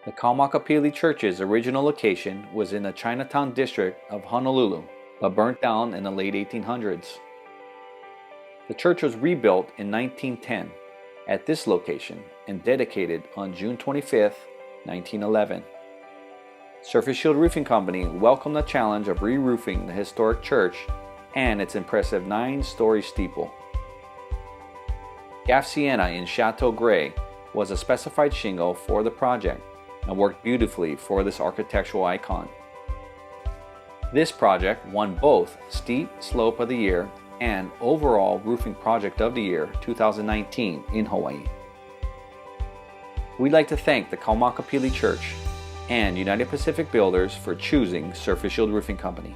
The Kaumakapili Church's original location was in the Chinatown district of Honolulu, but burnt down in the late 1800s. The church was rebuilt in 1910 at this location and dedicated on June 25, 1911. Surface Shield Roofing Company welcomed the challenge of re-roofing the historic church and its impressive 9-story steeple. GAF Sienna in Chateau Gray was a specified shingle for the project and worked beautifully for this architectural icon. This project won both Steep Slope of the Year and Overall Roofing Project of the Year 2019 in Hawaii. We'd like to thank the Kaumakapili Church and United Pacific Builders for choosing Surface Shield Roofing Company.